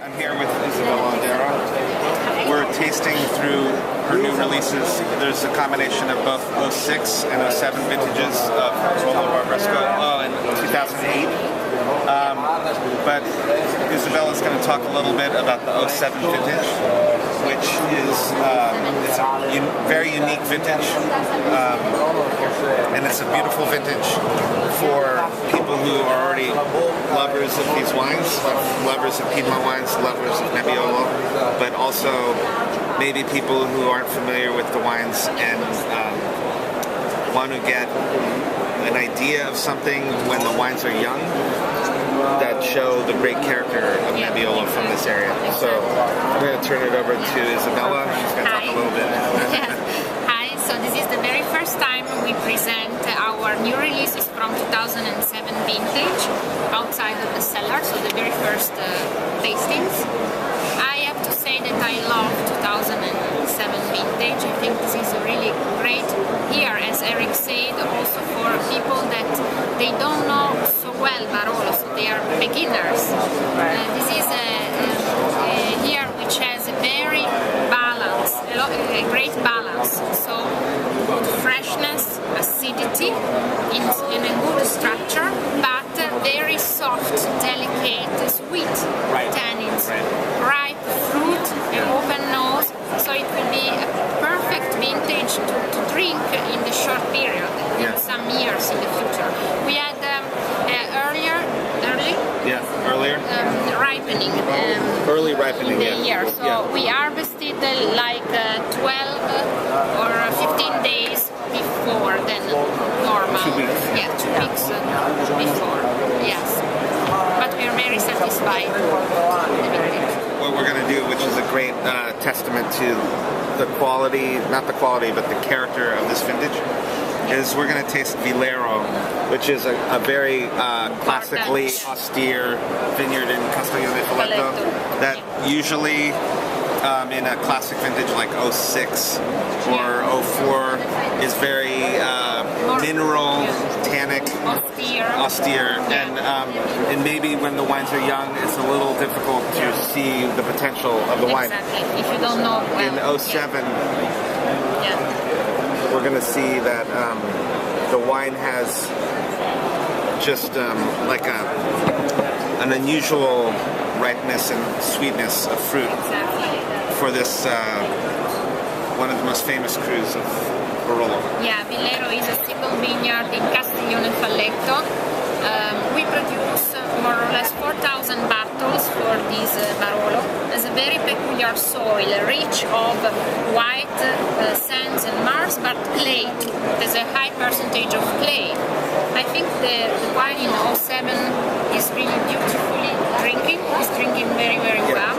I'm here with Isabella Oddero. We're tasting through her new releases. There's a combination of both 06 and 07 vintages of Barolo Barbaresco in 2008. But Isabella's going to talk a little bit about the 07 vintage, which is it's a very unique vintage, and it's a beautiful vintage for people who are already lovers of these wines, lovers of Piedmont wines, lovers of Nebbiolo, but also maybe people who aren't familiar with the wines and want to get an idea of something when the wines are young that show the great character of Nebbiolo from this area. So I'm going to turn it over to Isabella. She's going to talk a little bit. Hi, so this is the very first time we present our new releases from 2007 vintage outside of the cellar, so the very first tastings. I have to say that I love 2007 vintage. I think this is really great here, as Eric said, also for people that they don't know so well Barolo, so they are beginners. This is here which has a very balance, a great balance. So good freshness, acidity, in a good structure, but very soft, delicate, sweet tannins, ripe fruit, an open nose. So it will be a perfect vintage to drink in the short period, in some years in the future. We had ripening. Early ripening, in the year. So we harvested like 12 or 15 days before than normal. 2 weeks. Yeah, 2 weeks before. Yes. But we are very satisfied with the vintage. What we're going to do, which is a great testament to the quality, not the quality, but the character of this vintage, is we're going to taste Vilero, which is a very classically austere vineyard in Castiglione Folletto that usually in a classic vintage like 06 or 04 is very mineral, tannic, austere, and maybe when the wines are young it's a little difficult to see the potential of the wine. Exactly, if you don't know well. In 07, we're going to see that the wine has just like an unusual ripeness and sweetness of fruit for this one of the most famous crus of Barolo. Yeah, Vilero is a single vineyard in Castiglione Folletto. We produce more or less 4,000 bottles for this Barolo. It's a very peculiar soil, rich of white sands and marls, but clay. There's a high percentage of clay. I think the wine in 07 is really beautifully drinking. It's drinking very, very well.